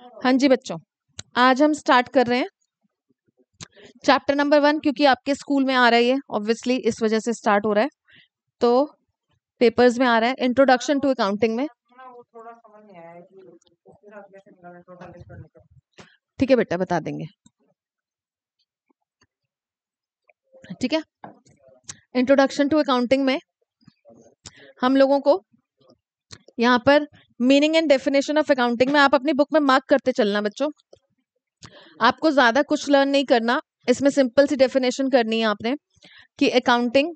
हाँ जी बच्चों, आज हम स्टार्ट कर रहे हैं चैप्टर नंबर 1 क्योंकि आपके स्कूल में आ रहा है ये ऑब्वियसली इस वजह से स्टार्ट हो रहा है। तो पेपर्स में आ रहा है इंट्रोडक्शन टू अकाउंटिंग में। ठीक है बेटा, बता देंगे। ठीक है, इंट्रोडक्शन टू अकाउंटिंग में हम लोगों को यहाँ पर meaning and definition of accounting में आप अपनी बुक में मार्क करते चलना बच्चों। आपको ज्यादा कुछ लर्न नहीं करना, इसमें सिंपल सी डेफिनेशन करनी है आपने कि accounting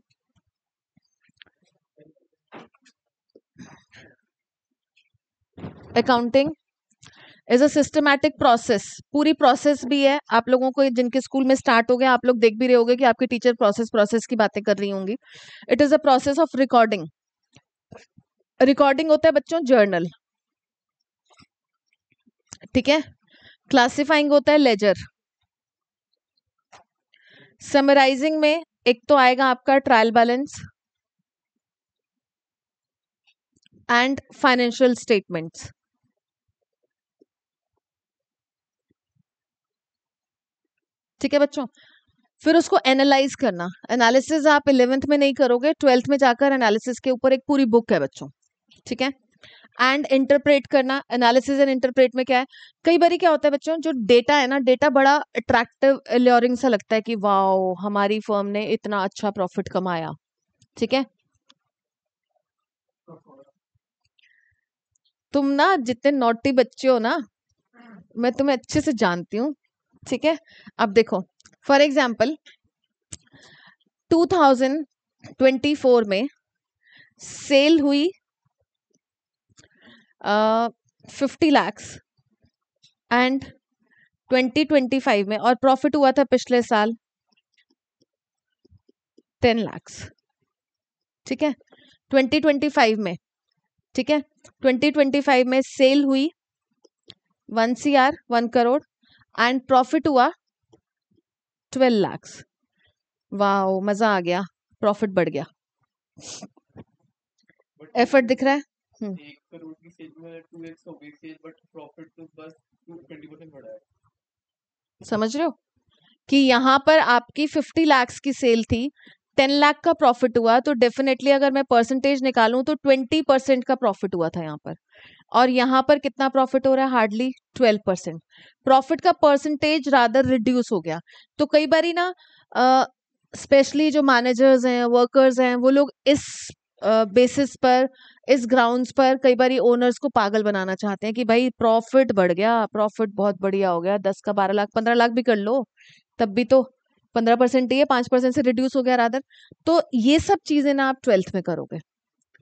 is a systematic process. पूरी प्रोसेस भी है, आप लोगों को जिनके स्कूल में स्टार्ट हो गया आप लोग देख भी रहे होगे कि आपके टीचर प्रोसेस की बातें कर रही होंगी। It is a process of recording. Recording होता है बच्चों जर्नल, ठीक है। क्लासिफाइंग होता है लेजर। समराइजिंग में एक तो आएगा आपका trial balance and financial statements. ठीक है बच्चों, फिर उसको एनालाइज करना। एनालिसिस आप 11th में नहीं करोगे, 12th में जाकर एनालिसिस के ऊपर एक पूरी बुक है बच्चों, ठीक है। एंड इंटरप्रेट करना। एनालिसिस एंड इंटरप्रेट में क्या है, कई बार क्या होता है बच्चों, जो डेटा है ना, डेटा बड़ा अट्रैक्टिव एल्योरिंग सा लगता है कि वाओ हमारी फर्म ने इतना अच्छा प्रॉफिट कमाया, ठीक है। तुम ना जितने नॉटी बच्चे हो ना, मैं तुम्हें अच्छे से जानती हूँ, ठीक है। अब देखो फॉर एग्जाम्पल 2024 में सेल हुई 50 lakhs एंड 2025 में, और प्रॉफिट हुआ था पिछले साल 10 lakhs, ठीक है। 2025 में, ठीक है, 2025 में सेल हुई 1 CR 1 करोड़ एंड प्रॉफिट हुआ 12 lakhs। वाओ मजा आ गया, प्रॉफिट बढ़ गया, एफर्ट दिख रहा है। 1 करोड़ की सेल में 2x हो गई सेल, बट प्रॉफिट तो बस 20% बढ़ा है। समझ रहे हो कि यहाँ पर आपकी 50 lakhs की सेल थी, 10 लाख का प्रॉफिट हुआ, तो डेफिनेटली अगर मैं परसेंटेज निकालूं तो 20% का प्रॉफिट हुआ था यहाँ पर। और यहाँ पर कितना प्रॉफिट हो रहा है, हार्डली 12%। प्रॉफिट का परसेंटेज रादर रिड्यूस हो गया। तो कई बार ना स्पेशली जो मैनेजर्स हैं, वर्कर्स हैं, वो लोग इस बेसिस पर, इस ग्राउंड्स पर कई बार ओनर्स को पागल बनाना चाहते हैं कि भाई प्रॉफिट बढ़ गया, प्रॉफिट बहुत बढ़िया हो गया, 10 का 12 लाख 15 लाख भी कर लो, तब भी तो 15% ही है, 5% से रिड्यूस हो गया रादर। तो ये सब चीजें ना आप 12th में करोगे,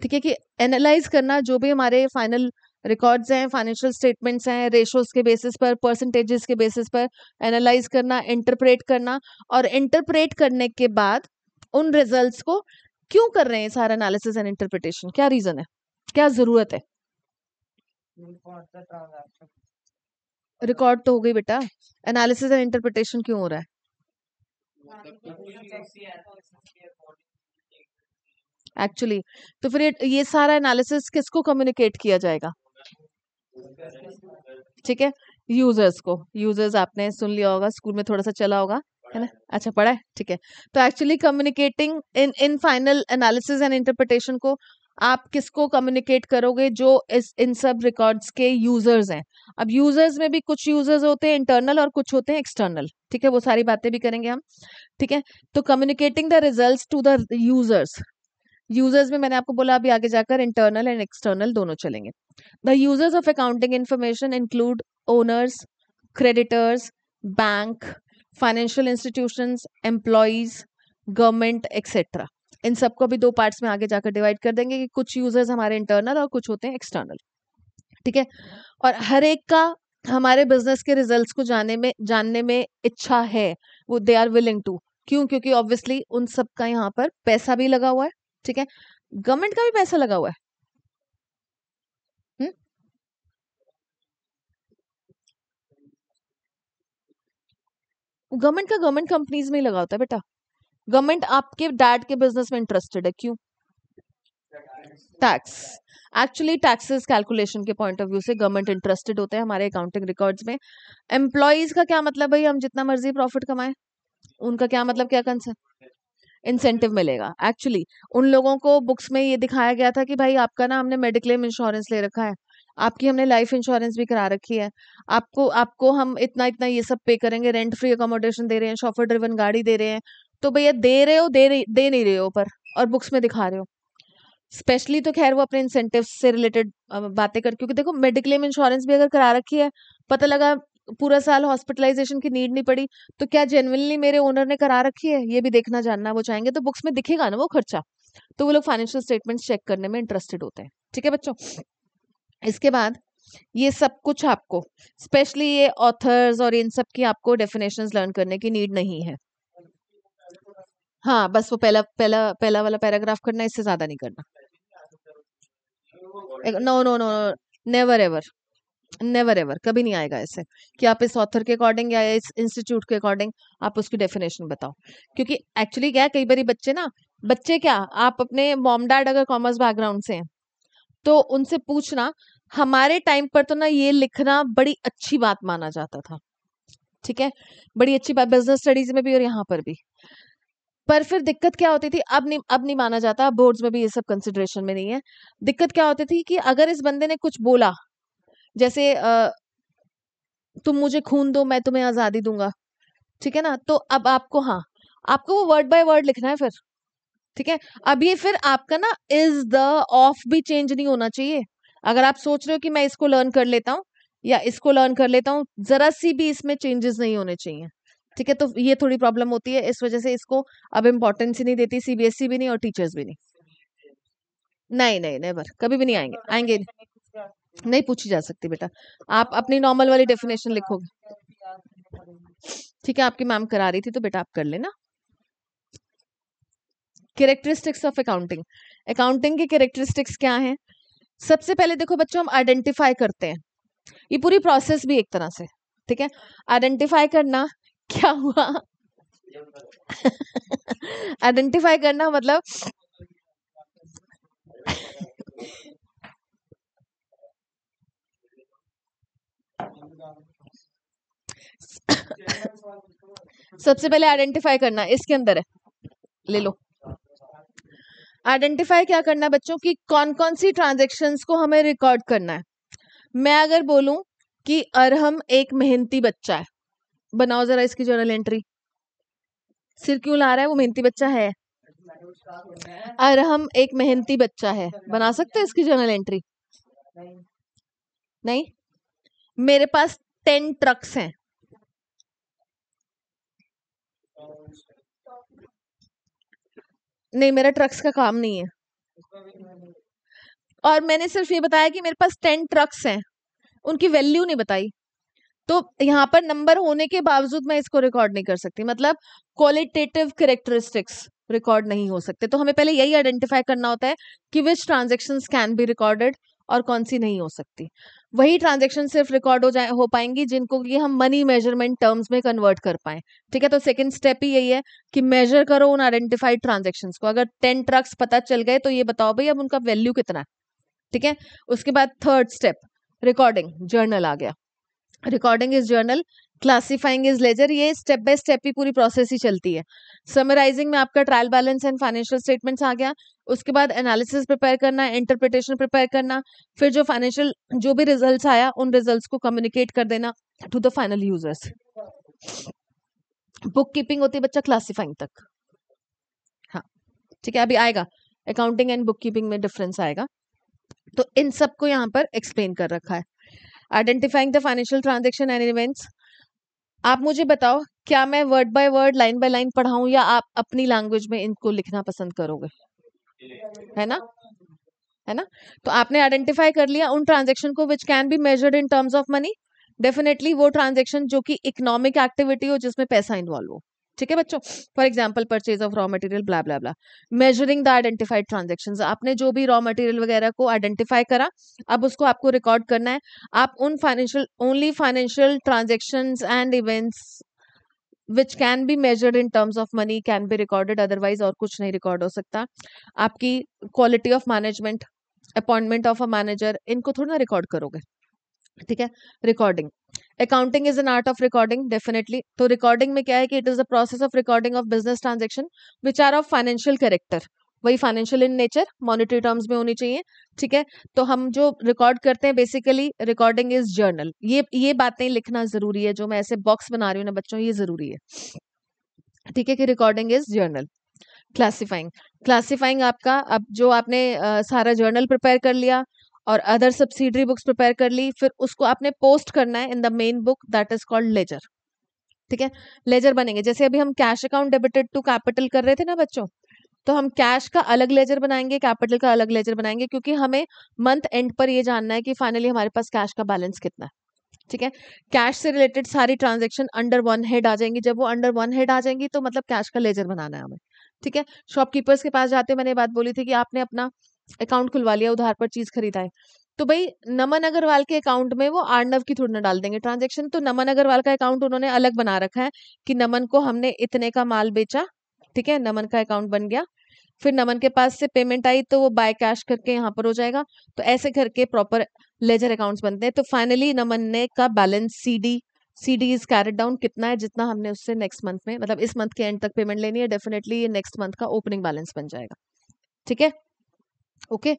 ठीक है, कि एनालाइज करना जो भी हमारे फाइनल रिकॉर्ड्स हैं, फाइनेंशियल स्टेटमेंट्स हैं, रेशोज के बेसिस पर, परसेंटेजेस के बेसिस पर एनालाइज करना, इंटरप्रेट करना, और इंटरप्रेट करने के बाद उन रिजल्ट्स को क्यों कर रहे हैं सारा एनालिसिस एंड इंटरप्रिटेशन, क्या रीजन है, क्या जरूरत है। रिकॉर्ड तो हो गई बेटा, एनालिसिस एंड इंटरप्रिटेशन क्यों हो रहा है। एक्चुअली तो फिर ये सारा एनालिसिस किसको कम्युनिकेट किया जाएगा, ठीक है, यूजर्स को। यूजर्स आपने सुन लिया होगा, स्कूल में थोड़ा सा चला होगा, है ना, अच्छा पढ़ा है, ठीक है। तो actually communicating in final analysis and interpretation को आप किसको कम्युनिकेट करोगे, जो इस इन सब रिकॉर्ड्स के यूजर्स हैं। अब यूजर्स में भी कुछ यूजर्स होते हैं इंटरनल और कुछ होते हैं एक्सटर्नल, ठीक है, वो सारी बातें भी करेंगे हम, ठीक है। तो communicating the results to the users. Users में मैंने आपको बोला अभी आगे जाकर इंटरनल एंड एक्सटर्नल दोनों चलेंगे। The users of accounting information include owners, creditors, bank, financial institutions, employees, government etcetera. इन सबको भी दो पार्ट्स में आगे जाकर डिवाइड कर देंगे कि कुछ यूजर्स हमारे इंटरनल और कुछ होते हैं एक्सटर्नल, ठीक है। और हर एक का हमारे बिजनेस के रिजल्ट्स को जानने में इच्छा है, वो दे आर विलिंग टू। क्यों, क्योंकि ऑब्वियसली उन सब का यहाँ पर पैसा भी लगा हुआ है, ठीक है, गवर्नमेंट का भी पैसा लगा हुआ है। गवर्नमेंट का गवर्नमेंट कंपनीज में ही लगा होता है बेटा। गवर्नमेंट आपके डैड के बिजनेस में इंटरेस्टेड है, क्यों, टैक्स। एक्चुअली टैक्सेस कैलकुलेशन के पॉइंट ऑफ व्यू से गवर्नमेंट इंटरेस्टेड होते हैं हमारे अकाउंटिंग रिकॉर्ड्स में। एम्प्लॉयज का क्या मतलब भाई, हम जितना मर्जी प्रॉफिट कमाएं, उनका क्या मतलब, क्या कंसर्न, इंसेंटिव मिलेगा। एक्चुअली उन लोगों को बुक्स में ये दिखाया गया था कि भाई आपका ना हमने मेडिक्लेम इंश्योरेंस ले रखा है, आपकी हमने लाइफ इंश्योरेंस भी करा रखी है, आपको आपको हम इतना इतना ये सब पे करेंगे, रेंट फ्री अकोमोडेशन दे रहे हैं, शॉफर ड्रिवन गाड़ी दे रहे हैं। तो भैया दे रहे हो, दे नहीं रहे हो पर, और बुक्स में दिखा रहे हो। स्पेशली तो खैर वो अपने इंसेंटिव से रिलेटेड बातें कर, क्योंकि देखो मेडिक्लेम इंश्योरेंस भी अगर करा रखी है, पता लगा पूरा साल हॉस्पिटलाइजेशन की नीड नहीं पड़ी, तो क्या जेन्युइनली मेरे ओनर ने करा रखी है, ये भी देखना जानना वो चाहेंगे। तो बुक्स में दिखेगा ना वो खर्चा, तो वो लोग फाइनेंशियल स्टेटमेंट्स चेक करने में इंटरेस्टेड होते हैं। ठीक है बच्चों, इसके बाद ये सब कुछ आपको, स्पेशली ये ऑथर्स और इन सब की आपको डेफिनेशंस लर्न करने की नीड नहीं है। हाँ बस वो पहला पहला पहला वाला पैराग्राफ करना, इससे ज्यादा नहीं करना। No no no, never ever, never ever, कभी नहीं आएगा ऐसे कि आप इस ऑथर के अकॉर्डिंग या इस इंस्टीट्यूट के अकॉर्डिंग आप उसकी डेफिनेशन बताओ। क्योंकि एक्चुअली क्या है, कई बार बच्चे ना, बच्चे क्या, आप अपने मॉम डैड अगर कॉमर्स बैकग्राउंड से हैं तो उनसे पूछना, हमारे टाइम पर तो ना ये लिखना बड़ी अच्छी बात माना जाता था। ठीक है, बड़ी अच्छी बात, बिजनेस स्टडीज में भी और यहाँ पर भी। पर फिर दिक्कत क्या होती थी, अब नहीं माना जाता, बोर्ड्स में भी ये सब कंसिडरेशन में नहीं है। दिक्कत क्या होती थी कि अगर इस बंदे ने कुछ बोला, जैसे तुम मुझे खून दो मैं तुम्हें आजादी दूंगा, ठीक है ना, तो अब आपको, हाँ आपको वो वर्ड बाय वर्ड लिखना है फिर। ठीक है, अब ये फिर आपका ना इज द ऑफ भी चेंज नहीं होना चाहिए। अगर आप सोच रहे हो कि मैं इसको लर्न कर लेता हूँ या इसको लर्न कर लेता हूँ, जरा सी भी इसमें चेंजेस नहीं होने चाहिए। ठीक है, तो ये थोड़ी प्रॉब्लम होती है, इस वजह से इसको अब इम्पोर्टेंस ही नहीं देती सीबीएसई भी नहीं और टीचर्स भी नहीं। नहीं नहीं, नेवर, कभी भी नहीं आएंगे, आएंगे नहीं, पूछी जा सकती बेटा, आप अपनी नॉर्मल वाली डेफिनेशन लिखोगे। ठीक है, आपकी मैम करा रही थी तो बेटा आप कर लेना। कैरेक्टरिस्टिक्स ऑफ अकाउंटिंग, अकाउंटिंग की कैरेक्टरिस्टिक्स क्या है? सबसे पहले देखो बच्चों, हम आइडेंटिफाई करते हैं, ये पूरी प्रोसेस भी एक तरह से, ठीक है, आइडेंटिफाई करना क्या हुआ आइडेंटिफाई करना मतलब सबसे पहले आइडेंटिफाई करना, इसके अंदर है, ले लो। आइडेंटिफाई क्या करना है बच्चों की, कौन कौन सी ट्रांजेक्शन्स को हमें रिकॉर्ड करना है। मैं अगर बोलूं कि अरहम एक मेहनती बच्चा है, बनाओ जरा इसकी जर्नल एंट्री। सिर क्यों ला रहा है, वो मेहनती बच्चा है। अरहम एक मेहनती बच्चा है, बना सकते हैं इसकी जर्नल एंट्री? नहीं। मेरे पास 10 ट्रक्स हैं, नहीं मेरा ट्रक्स का काम नहीं है, और मैंने सिर्फ ये बताया कि मेरे पास 10 ट्रक्स हैं, उनकी वैल्यू नहीं बताई, तो यहाँ पर नंबर होने के बावजूद मैं इसको रिकॉर्ड नहीं कर सकती, मतलब क्वालिटेटिव कैरेक्टरिस्टिक्स रिकॉर्ड नहीं हो सकते। तो हमें पहले यही आइडेंटिफाई करना होता है कि विच ट्रांजेक्शन्स कैन बी रिकॉर्डेड और कौन सी नहीं हो सकती। वही ट्रांजेक्शन सिर्फ रिकॉर्ड हो पाएंगी जिनको कि हम मनी मेजरमेंट टर्म्स में कन्वर्ट कर पाए। ठीक है, तो सेकंड स्टेप ही यही है कि मेजर करो उन आइडेंटिफाइड ट्रांजेक्शन्स को। अगर 10 ट्रक्स पता चल गए तो ये बताओ भाई अब उनका वैल्यू कितना है। ठीक है, उसके बाद थर्ड स्टेप रिकॉर्डिंग, जर्नल आ गया, recording is journal, classifying is ledger, ये स्टेप बाय स्टेप ही पूरी प्रोसेस ही चलती है। समराइजिंग में आपका trial balance and financial statements आ गया, उसके बाद एनालिसिस प्रिपेयर करना, इंटरप्रिटेशन प्रिपेयर करना, फिर जो फाइनेंशियल जो भी रिजल्ट्स आया उन रिजल्ट्स को कम्युनिकेट कर देना to the final users. Book keeping होती है बच्चा क्लासिफाइंग तक। हाँ ठीक है, अभी आएगा अकाउंटिंग एंड बुक कीपिंग में डिफरेंस आएगा, तो इन सबको यहाँ पर एक्सप्लेन कर रखा है। Identifying the financial transaction and events, आप मुझे बताओ क्या मैं word by word line by line पढ़ाऊं या आप अपनी लैंग्वेज में इनको लिखना पसंद करोगे? है ना, है ना, तो आपने आइडेंटिफाई कर लिया उन ट्रांजेक्शन को विच can be measured in terms of money, definitely वो ट्रांजेक्शन जो कि इकोनॉमिक एक्टिविटी हो जिसमें पैसा इन्वॉल्व हो। ठीक है बच्चों, for example purchase of raw material blah blah blah, measuring the identified transactions, आपने जो भी रॉ मटेरियल वगैरह को आइडेंटिफाई करा, अब उसको आपको रिकॉर्ड करना है। आप उन financial only financial transactions and events which can be measured in terms of money can be recorded, otherwise और कुछ नहीं रिकॉर्ड हो सकता। आपकी quality of management, appointment of a manager, इनको थोड़ा ना रिकॉर्ड करोगे, ठीक है। Recording, accounting is an art of recording, definitely. तो रिकॉर्डिंग में क्या है कि it is the process of recording of business transaction which are of financial character, वही financial in nature, monetary terms में होनी चाहिए, ठीक है। तो हम जो रिकॉर्ड करते हैं बेसिकली रिकॉर्डिंग इज जर्नल, ये बातें लिखना जरूरी है, जो मैं ऐसे बॉक्स बना रही हूँ ना बच्चों, ये जरूरी है, ठीक है, कि recording is journal. Classifying, classifying आपका, अब जो आपने सारा जर्नल प्रिपेयर कर लिया और अदर सब्सिडरी बुक्स प्रिपेयर कर ली, फिर उसको आपने पोस्ट करना है in the main book that is called ledger, ठीक है। लेजर बनेंगे, जैसे अभी हम cash account debited to capital कर रहे थे ना बच्चों, तो हम कैश का अलग लेजर बनाएंगे, कैपिटल का अलग लेजर बनाएंगे, क्योंकि हमें मंथ एंड पर ये जानना है कि फाइनली हमारे पास कैश का बैलेंस कितना है, ठीक है। कैश से रिलेटेड सारी ट्रांजेक्शन अंडर वन हेड आ जाएंगी, जब वो अंडर वन हेड आ जाएंगी तो मतलब कैश का लेजर बनाना है हमें, ठीक है। शॉपकीपर्स के पास जाते हुए मैंने ये बात बोली थी कि आपने अपना अकाउंट खुलवा लिया, उधार पर चीज खरीदा है, तो भाई नमन अग्रवाल के अकाउंट में वो आर्नव की थोड़ी ना डाल देंगे ट्रांजेक्शन, तो नमन अग्रवाल का अकाउंट उन्होंने अलग बना रखा है कि नमन को हमने इतने का माल बेचा, ठीक है, नमन का अकाउंट बन गया, फिर नमन के पास से पेमेंट आई तो वो बाय कैश करके यहाँ पर हो जाएगा, तो ऐसे करके प्रॉपर लेजर अकाउंट्स बनते हैं। तो फाइनली नमन ने का balance CD is carried down, कितना है, जितना हमने उससे नेक्स्ट मंथ में, मतलब इस मंथ के एंड तक पेमेंट लेनी है, डेफिनेटली ये नेक्स्ट मंथ का ओपनिंग बैलेंस बन जाएगा, ठीक है, ओके।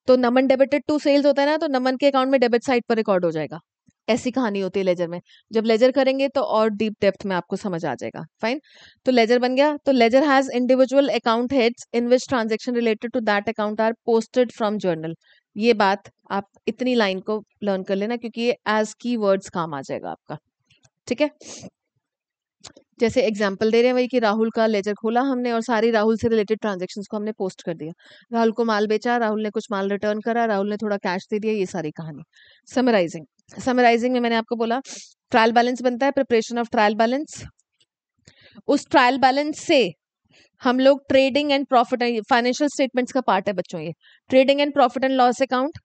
तो नमन डेबिटेड टू सेल्स होता है ना, तो नमन के अकाउंट में डेबिट साइड पर रिकॉर्ड हो जाएगा, ऐसी कहानी होती है लेजर में। जब लेजर करेंगे तो और डीप डेप्थ में आपको समझ आ जाएगा, फाइन। तो लेजर बन गया, तो ledger has individual account heads in which transaction related to that account are posted from journal. ये बात आप इतनी लाइन को लर्न कर लेना, क्योंकि ये एज की वर्ड्स काम आ जाएगा आपका, ठीक है। जैसे एग्जाम्पल दे रहे हैं वही कि राहुल का लेजर खोला हमने और सारी राहुल से रिलेटेड ट्रांजेक्शन्स को हमने पोस्ट कर दिया, राहुल को माल बेचा, राहुल ने कुछ माल रिटर्न करा, राहुल ने थोड़ा कैश दे दिया, ये सारी कहानी। समराइजिंग, समराइजिंग में मैंने आपको बोला ट्रायल बैलेंस बनता है, प्रिपरेशन ऑफ ट्रायल बैलेंस, उस ट्रायल बैलेंस से हम लोग trading and profit, financial statements का पार्ट है बच्चों, ये trading and profit and loss account.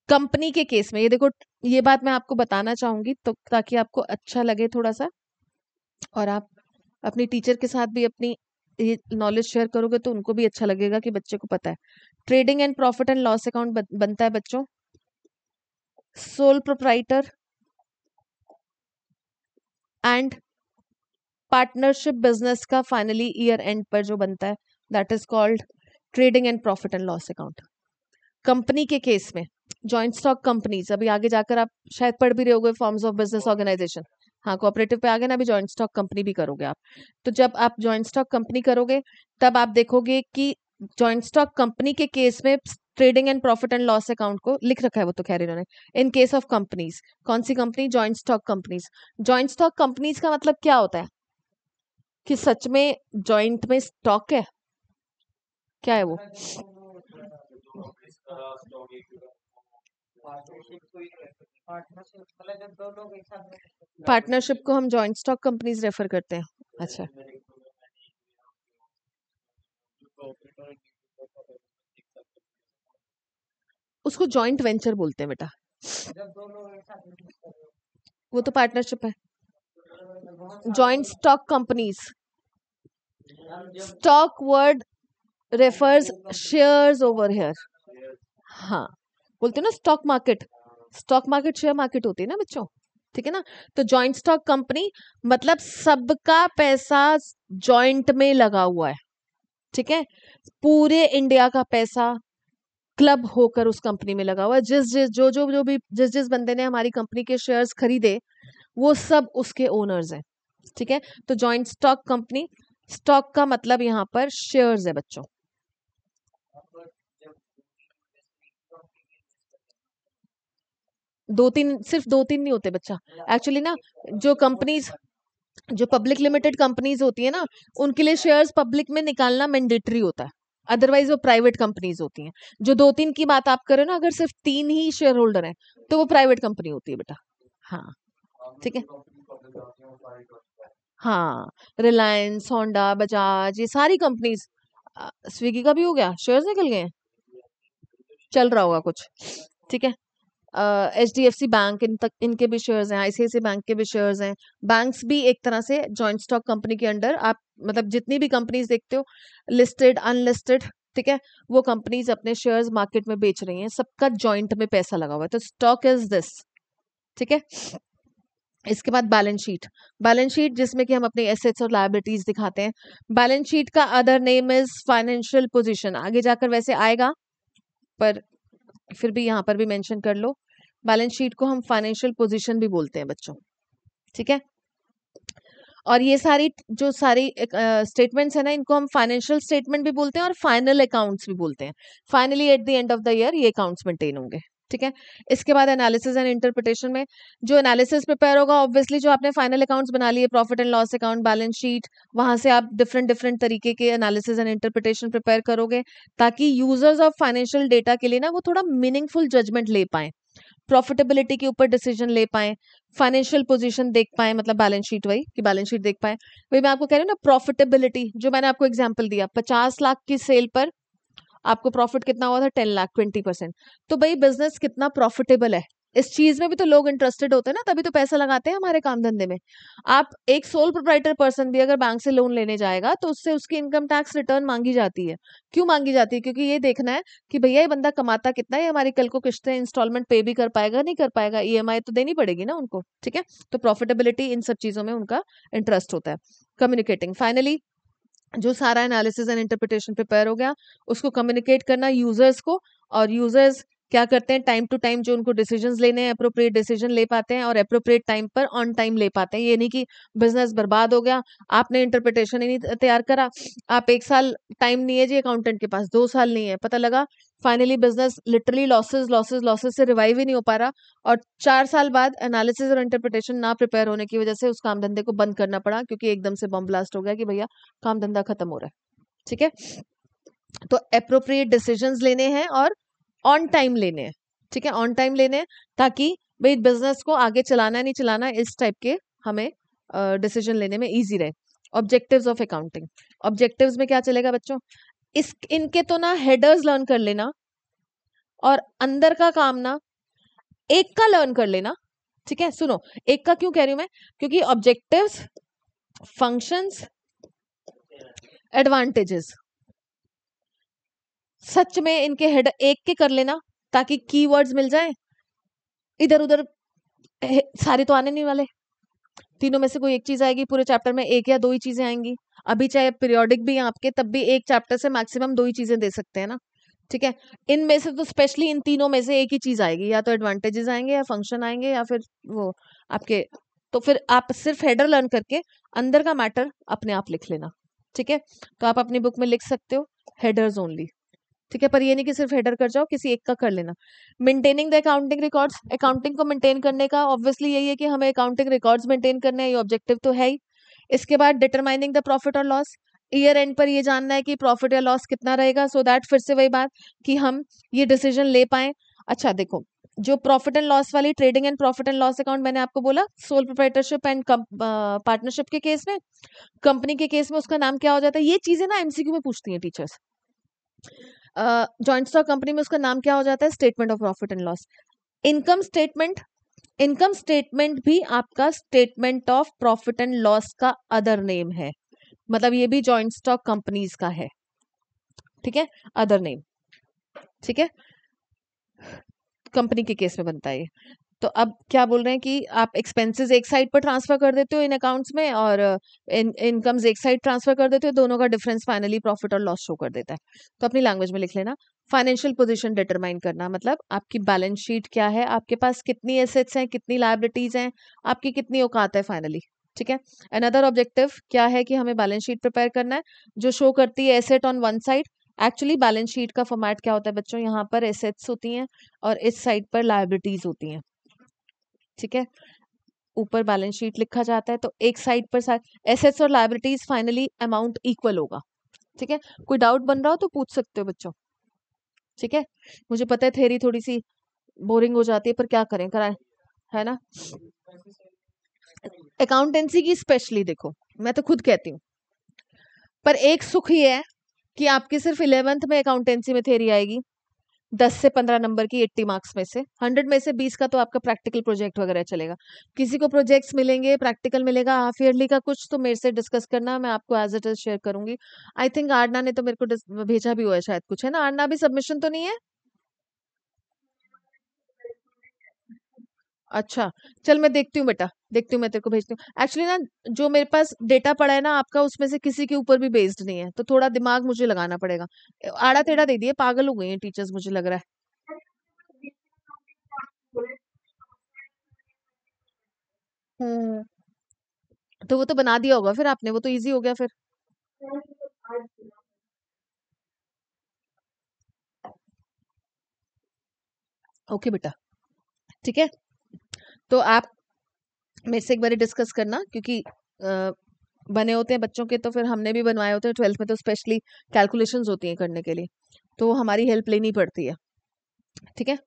Company के केस में ये देखो, ये बात मैं आपको बताना चाहूंगी तो ताकि आपको अच्छा लगे थोड़ा सा, और आप अपनी टीचर के साथ भी अपनी ये नॉलेज शेयर करोगे तो उनको भी अच्छा लगेगा कि बच्चे को पता है। Trading and profit and loss account बनता है बच्चों sole proprietor and partnership business का फाइनली ईयर एंड पर जो बनता है that is called trading and profit and loss account. Company के केस में जॉइंट स्टॉक कंपनीज, अभी आगे जाकर आप शायद पढ़ भी रहे होगे फॉर्म्स ऑफ बिजनेस ऑर्गेनाइजेशन, हाँ कोऑपरेटिव पे आगे ना, अभी जॉइंट स्टॉक कंपनी भी करोगे आप। तो जब आप जॉइंट स्टॉक कंपनी करोगे तब आप देखोगे कि जॉइंट स्टॉक कंपनी के केस में trading and profit and loss account को लिख रखा है, वो तो खैर इन्होंने, इन केस ऑफ कंपनीज, कौन सी company, joint stock companies. Joint stock companies का मतलब क्या होता है कि सच में जॉइंट में स्टॉक है, क्या है वो, पार्टनरशिप को हम जॉइंट स्टॉक कंपनीज रेफर करते हैं, अच्छा। उसको जॉइंट वेंचर बोलते हैं बेटा, वो तो पार्टनरशिप है। Joint stock companies, stock word refers shares over here, हाँ बोलते हैं ना stock market, stock market share market होती है ना बच्चों, ठीक है ना। तो जॉइंट स्टॉक कंपनी मतलब सबका पैसा जॉइंट में लगा हुआ है, ठीक है, पूरे इंडिया का पैसा क्लब होकर उस कंपनी में लगा हुआ है, जिस जिस जो भी जिस बंदे ने हमारी कंपनी के शेयर्स खरीदे वो सब उसके ओनर्स हैं, ठीक है। तो जॉइंट स्टॉक कंपनी, स्टॉक का मतलब यहाँ पर शेयर्स है बच्चों। दो तीन, सिर्फ दो तीन नहीं होते बच्चा, एक्चुअली ना जो कंपनीज, जो पब्लिक लिमिटेड कंपनीज होती है ना, उनके लिए शेयर्स पब्लिक में निकालना मैंडेटरी होता है, अदरवाइज वो प्राइवेट कंपनीज होती हैं। जो दो तीन की बात आप करें ना, अगर सिर्फ तीन ही शेयर होल्डर हैं तो वो प्राइवेट कंपनी होती है बेटा, हाँ ठीक है। हाँ, रिलायंस, होंडा, बजाज, ये सारी कंपनीज, स्विगी का भी हो गया, शेयर्स निकल गए हैं, चल रहा होगा कुछ, ठीक है। HDFC बैंक इनके भी शेयर्स हैं, ICICI बैंक के भी शेयर्स हैं। बैंक्स भी एक तरह से जॉइंट स्टॉक कंपनी के अंडर, आप मतलब जितनी भी कंपनीज देखते हो लिस्टेड अनलिस्टेड, ठीक है, वो कंपनीज अपने शेयर्स मार्केट में बेच रही हैं, सबका जॉइंट में पैसा लगा हुआ है, तो स्टॉक इज दिस, ठीक है। इसके बाद बैलेंस शीट जिसमें कि हम अपने एसेट्स और लायबिलिटीज दिखाते हैं। बैलेंस शीट का other name is financial position, आगे जाकर वैसे आएगा पर फिर भी यहाँ पर भी मेंशन कर लो, बैलेंस शीट को हम फाइनेंशियल पोजीशन भी बोलते हैं बच्चों, ठीक है। और ये सारी जो सारी स्टेटमेंट्स है ना, इनको हम फाइनेंशियल स्टेटमेंट भी बोलते हैं और फाइनल अकाउंट्स भी बोलते हैं। Finally at the end of the year ये अकाउंट्स मेंटेन होंगे, ठीक है। इसके बाद एनालिसिस एंड इंटरप्रिटेशन में जो एनालिसिस प्रिपेयर होगा, ऑब्वियसली जो आपने फाइनल अकाउंट्स बना लिए, profit and loss account, balance sheet, वहां से आप डिफरेंट तरीके के एनालिसिस एंड इंटरप्रिटेशन प्रिपेयर करोगे ताकि यूजर्स ऑफ फाइनेंशियल डेटा के लिए ना वो थोड़ा मीनिंगफुल जजमेंट ले पाए, प्रॉफिटेबिलिटी के ऊपर डिसीजन ले पाए, फाइनेंशियल पोजीशन देख पाए, मतलब बैलेंस शीट, वही कि बैलेंस शीट देख पाए। वही मैं आपको कह रही हूँ ना, प्रॉफिटेबिलिटी, जो मैंने आपको एग्जांपल दिया, 50 लाख की सेल पर आपको प्रॉफिट कितना हुआ था, 10 लाख, 20%। तो भाई बिजनेस कितना प्रॉफिटेबल है, इस चीज में भी तो लोग इंटरेस्टेड होते हैं ना, तभी तो पैसा लगाते हैं हमारे काम धंधे में। आप एक सोल प्रोप्राइटर पर्सन भी अगर बैंक से लोन लेने जाएगा तो उससे उसकी इनकम टैक्स रिटर्न मांगी जाती है। क्यों मांगी जाती है? क्योंकि ये देखना है कि भैया ये बंदा कमाता कितना है, हमारी कल को किस्तें इंस्टॉलमेंट पे भी कर पाएगा, नहीं कर पाएगा, EMI तो देनी पड़ेगी ना उनको, ठीक है। तो प्रॉफिटेबिलिटी, इन सब चीजों में उनका इंटरेस्ट होता है। कम्युनिकेटिंग, फाइनली जो सारा एनालिसिस एंड इंटरप्रिटेशन प्रिपेयर हो गया, उसको कम्युनिकेट करना यूजर्स को, और यूजर्स क्या करते हैं, टाइम टू टाइम जो उनको डिसीजंस लेने हैं, अप्रोप्रिएट डिसीजन ले पाते हैं और अप्रोप्रिएट टाइम पर ऑन टाइम ले पाते हैं। ये नहीं कि बिजनेस बर्बाद हो गया, आपने इंटरप्रिटेशन ही नहीं तैयार करा, आप 1 साल टाइम नहीं है जी अकाउंटेंट के पास, 2 साल नहीं है, पता लगा finally business literally losses losses losses से रिवाइव ही नहीं हो पा रहा, और 4 साल बाद एनालिसिस और इंटरप्रिटेशन ना प्रिपेयर होने की वजह से उस काम धंधे को बंद करना पड़ा, क्योंकि एकदम से बम ब्लास्ट हो गया कि भैया काम धंधा खत्म हो रहा है, ठीक है। तो अप्रोप्रिएट डिसीजंस लेने हैं और ऑन टाइम लेने हैं, ठीक है, ऑन टाइम लेने हैं, ताकि भाई बिजनेस को आगे चलाना नहीं चलाना, इस टाइप के हमें डिसीजन लेने में इजी रहे। ऑब्जेक्टिव्स ऑफ अकाउंटिंग, ऑब्जेक्टिव्स में क्या चलेगा बच्चों, इनके तो ना हेडर्स लर्न कर लेना, और अंदर का काम ना एक का लर्न कर लेना, ठीक है। सुनो, एक का क्यों कह रही हूं मैं, क्योंकि ऑब्जेक्टिव्स, फंक्शंस, एडवांटेजेस, सच में इनके हेड एक के कर लेना ताकि कीवर्ड्स मिल जाए, इधर उधर सारे तो आने नहीं वाले, तीनों में से कोई एक चीज आएगी, पूरे चैप्टर में एक या दो ही चीजें आएंगी। अभी चाहे पीरियोडिक भी आपके, तब भी एक चैप्टर से मैक्सिमम 2 ही चीजें दे सकते हैं ना, ठीक है। इनमें से तो स्पेशली इन तीनों में से एक ही चीज आएगी, या तो एडवांटेजेस आएंगे या फंक्शन आएंगे या फिर वो आपके, तो फिर आप सिर्फ हेडर लर्न करके अंदर का मैटर अपने आप लिख लेना, ठीक है। तो आप अपनी बुक में लिख सकते हो हेडर्स ओनली, ठीक है, पर ये नहीं कि सिर्फ हेडर कर जाओ, किसी एक का कर लेना। Maintaining the accounting records, accounting को मेंटेन करने का ऑब्वियसली यही है कि हमें अकाउंटिंग रिकॉर्ड्स मेंटेन करने हैं, ये ऑब्जेक्टिव तो है ही। इसके बाद डिटरमाइनिंग द प्रॉफिट और लॉस, ईयर एंड पर ये जानना है कि प्रॉफिट या लॉस कितना रहेगा, सो दैट फिर से वही बात कि हम ये डिसीजन ले पाए। अच्छा देखो, जो प्रॉफिट एंड लॉस वाली trading and profit and loss account मैंने आपको बोला, सोल प्रोप्राइटरशिप एंड पार्टनरशिप के केस में, कंपनी के केस में उसका नाम क्या हो जाता है, ये चीजें ना MCQ में पूछती हैं टीचर्स। जॉइंट स्टॉक कंपनी में उसका नाम क्या हो जाता है, statement of profit and loss. Income statement, income statement भी आपका statement of profit and loss का अदर नेम है, मतलब ये भी जॉइंट स्टॉक कंपनीज का है, ठीक है, अदर नेम, ठीक है, कंपनी के केस में बनता है ये। तो अब क्या बोल रहे हैं कि आप एक्सपेंसेस एक साइड पर ट्रांसफर कर देते हो इन अकाउंट्स में, और इनकम्स एक साइड ट्रांसफर कर देते हो, दोनों का डिफरेंस फाइनली प्रॉफिट और लॉस शो कर देता है। तो अपनी लैंग्वेज में लिख लेना। फाइनेंशियल पोजीशन डिटरमाइन करना, मतलब आपकी बैलेंस शीट क्या है, आपके पास कितनी एसेट्स हैं, कितनी लायबिलिटीज हैं, आपकी कितनी औकात है फाइनली, ठीक है। अनदर ऑब्जेक्टिव क्या है कि हमें बैलेंस शीट प्रिपेयर करना है जो शो करती है asset on one side. Actually balance sheet का फॉर्मेट क्या होता है बच्चों, यहाँ पर एसेट्स होती हैं और इस साइड पर लायबिलिटीज होती हैं, ठीक है। ऊपर बैलेंस शीट लिखा जाता है, तो एक साइड पर एसेट्स और लायबिलिटीज फाइनली अमाउंट इक्वल होगा, ठीक है। कोई डाउट बन रहा हो तो पूछ सकते हो बच्चों, ठीक है। मुझे पता है थ्योरी थोड़ी सी बोरिंग हो जाती है, पर क्या करें, कराएं, है ना। अकाउंटेंसी की स्पेशली देखो, मैं तो खुद कहती हूँ, पर एक सुख ये है कि आपकी सिर्फ 11th में अकाउंटेंसी में थ्योरी आएगी, 10 से 15 नंबर की 80 मार्क्स में से, 100 में से 20 का तो आपका प्रैक्टिकल प्रोजेक्ट वगैरह चलेगा। किसी को प्रोजेक्ट्स मिलेंगे, प्रैक्टिकल मिलेगा, हाफ ईयरली का कुछ, तो मेरे से डिस्कस करना, मैं आपको एज इट इज शेयर करूंगी। आई थिंक आरना ने तो मेरे को भेजा भी हुआ है शायद कुछ, है ना आरना? भी सबमिशन तो नहीं है? अच्छा, चल मैं देखती हूँ बेटा, देखती हूँ, मैं तेरे को भेजती हूँ। एक्चुअली ना जो मेरे पास डेटा पड़ा है ना आपका, उसमें से किसी के ऊपर भी बेस्ड नहीं है, तो थोड़ा दिमाग मुझे लगाना पड़ेगा। आड़ा टेढ़ा दे दिए, पागल हो गई हैं टीचर्स मुझे लग रहा है। हम्म। तो वो तो बना दिया होगा फिर आपने, वो तो इजी हो गया फिर। ओके बेटा, ठीक है। तो आप मेरे से एक बार डिस्कस करना, क्योंकि बने होते हैं बच्चों के, तो फिर हमने भी बनवाए होते हैं 12th में, तो स्पेशली कैलकुलेशंस होती हैं करने के लिए, तो हमारी हेल्प लेनी पड़ती है, ठीक है।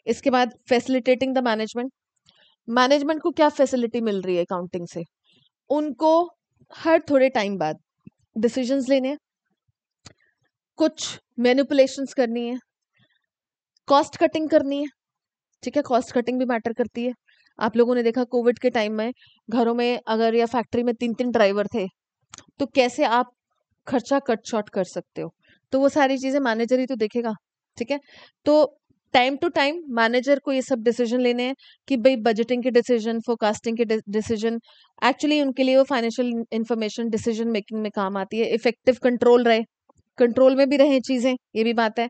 इसके बाद फैसिलिटेटिंग द मैनेजमेंट। मैनेजमेंट को क्या फैसिलिटी मिल रही है अकाउंटिंग से? उनको हर थोड़े टाइम बाद डिसीजंस लेने हैं, कुछ मैनिपुलेशंस करनी है, कॉस्ट कटिंग करनी है, ठीक है। कॉस्ट कटिंग भी मैटर करती है। आप लोगों ने देखा कोविड के टाइम में घरों में अगर या फैक्ट्री में 3-3 ड्राइवर थे, तो कैसे आप खर्चा कट शॉर्ट कर सकते हो, तो वो सारी चीजें मैनेजर ही तो देखेगा, ठीक है। तो टाइम टू टाइम मैनेजर को ये सब डिसीजन लेने हैं कि भाई बजटिंग के डिसीजन, फोरकास्टिंग के डिसीजन, एक्चुअली उनके लिए वो फाइनेंशियल इंफॉर्मेशन डिसीजन मेकिंग में काम आती है। इफेक्टिव कंट्रोल रहे, कंट्रोल में भी रहे चीजें, ये भी बात है।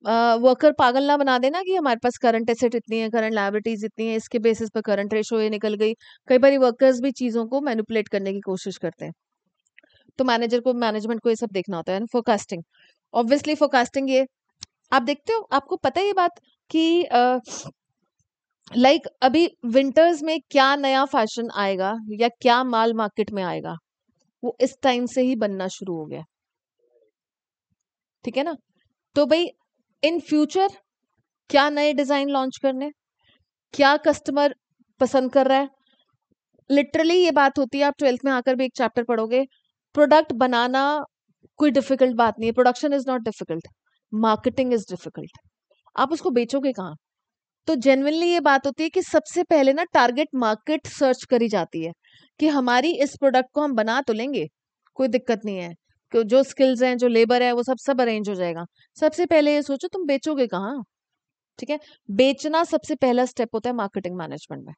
वर्कर पागल ना बना देना कि हमारे पास करंट एसेट इतनी है, करंट लायबिलिटीज इतनी है, इसके बेसिस पर करंट रेशो ये निकल गई। कई बार वर्कर्स भी चीजों को मैनिपुलेट करने की कोशिश करते हैं, तो मैनेजर को, मैनेजमेंट को ये सब देखना होता है। फोरकास्टिंग, ऑब्वियसली फोरकास्टिंग ये आप देखते हो, आपको पता है ये बात कि लाइक अभी विंटर्स में क्या नया फैशन आएगा या क्या माल मार्केट में आएगा, वो इस टाइम से ही बनना शुरू हो गया, ठीक है ना। तो भाई इन फ्यूचर क्या नए डिजाइन लॉन्च करने, क्या कस्टमर पसंद कर रहा है, लिटरली ये बात होती है। आप 12th में आकर भी एक चैप्टर पढ़ोगे, प्रोडक्ट बनाना कोई डिफिकल्ट बात नहीं है, production is not difficult, marketing is difficult. आप उसको बेचोगे कहाँ? तो जेन्युइनली ये बात होती है कि सबसे पहले ना टारगेट मार्केट सर्च करी जाती है कि हमारी इस प्रोडक्ट को हम बना तो लेंगे, कोई दिक्कत नहीं है, जो स्किल्स हैं, जो लेबर है, वो सब सब अरेंज हो जाएगा। सबसे पहले ये सोचो तुम बेचोगे कहाँ, ठीक है। बेचना सबसे पहला स्टेप होता है मार्केटिंग मैनेजमेंट में,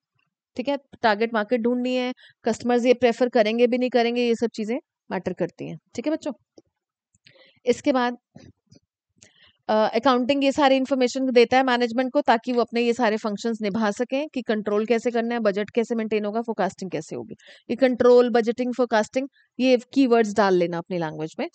ठीक है। टारगेट मार्केट ढूंढनी है, कस्टमर्स ये प्रेफर करेंगे भी नहीं करेंगे, ये सब चीजें मैटर करती हैं, ठीक है बच्चों। इसके बाद अकाउंटिंग ये सारी इन्फॉर्मेशन देता है मैनेजमेंट को, ताकि वो अपने ये सारे फंक्शंस निभा सकें कि कंट्रोल कैसे करना है, बजट कैसे मेंटेन होगा, फोरकास्टिंग कैसे होगी। ये कंट्रोल, बजटिंग, फोरकास्टिंग, ये कीवर्ड्स डाल लेना अपनी लैंग्वेज में।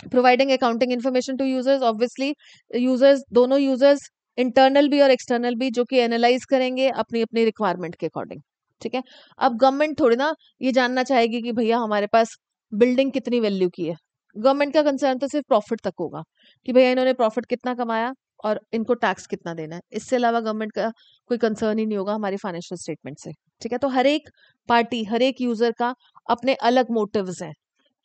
Providing accounting information to users, obviously users, दोनों यूजर्स, इंटरनल भी और एक्सटर्नल भी, जो कि एनालाइज करेंगे अपनी अपनी रिक्वायरमेंट के अकॉर्डिंग, ठीक है। अब गवर्नमेंट थोड़ी ना ये जानना चाहेगी कि भैया हमारे पास बिल्डिंग कितनी वैल्यू की है। गवर्नमेंट का कंसर्न तो सिर्फ प्रॉफिट तक होगा कि भैया इन्होंने प्रॉफिट कितना कमाया और इनको टैक्स कितना देना है, इससे अलावा गवर्नमेंट का कोई कंसर्न ही नहीं होगा हमारी फाइनेंशियल स्टेटमेंट से, ठीक है। तो हर एक पार्टी, हर एक यूजर का अपने अलग मोटिव्स हैं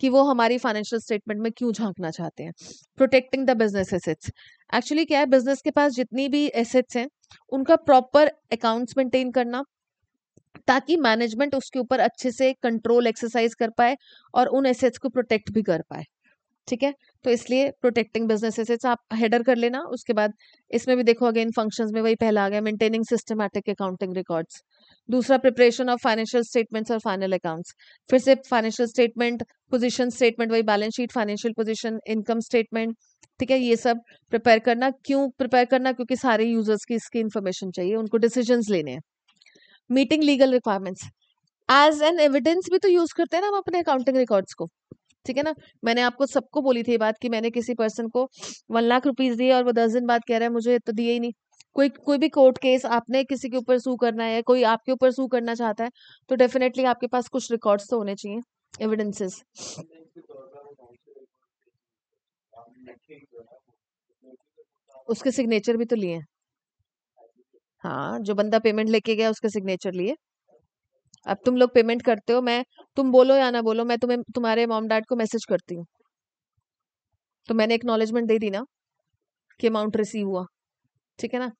कि वो हमारी फाइनेंशियल स्टेटमेंट में क्यों झांकना चाहते हैं। Protecting the business assets, actually क्या है, बिजनेस के पास जितनी भी एसेट्स हैं उनका प्रॉपर अकाउंट्स मेंटेन करना, ताकि मैनेजमेंट उसके ऊपर अच्छे से कंट्रोल एक्सरसाइज कर पाए और उन एसेट्स को प्रोटेक्ट भी कर पाए, ठीक है। तो इसलिए प्रोटेक्टिंग बिजनेस एसेट्स आप हेडर कर लेना। उसके बाद इसमें भी देखो अगेन फंक्शंस में वही पहला आ गया, मेंटेनिंग सिस्टमैटिक अकाउंटिंग रिकॉर्ड्स। दूसरा प्रिपरेशन ऑफ फाइनेंशियल स्टेटमेंट्स और फाइनल अकाउंट्स, फिर से फाइनेंशियल स्टेटमेंट, पोजीशन स्टेटमेंट, वही balance sheet, financial position, income statement, ठीक है। ये सब प्रिपेयर करना, क्यों प्रिपेयर करना, क्योंकि सारे यूजर्स की इसकी इन्फॉर्मेशन चाहिए, उनको डिसीजंस लेने हैं। Meeting legal requirements, as an evidence भी तो यूज करते हैं ना हम अपने अकाउंटिंग रिकॉर्ड्स को, ठीक है ना। मैंने आपको सबको बोली थी ये बात कि मैंने किसी पर्सन को 1 लाख रुपीज दिए और वो 10 दिन बाद कह रहा है मुझे तो दिए ही नहीं। कोई कोई भी कोर्ट केस आपने किसी के ऊपर सू करना है, कोई आपके ऊपर सू करना चाहता है, तो डेफिनेटली आपके पास कुछ रिकॉर्ड्स तो होने चाहिए, एविडेंसेस। उसके सिग्नेचर भी तो लिए हैं। हाँ, जो बंदा पेमेंट लेके गया उसके सिग्नेचर लिए। अब तुम लोग पेमेंट करते हो, मैं, तुम बोलो या ना बोलो, मैं तुम्हें तुम्हारे मॉम डैड को मैसेज करती हूँ, तो मैंने एक्नॉलेजमेंट दे दी ना। कि अमाउंट रिसीव हुआ, ठीक है ना।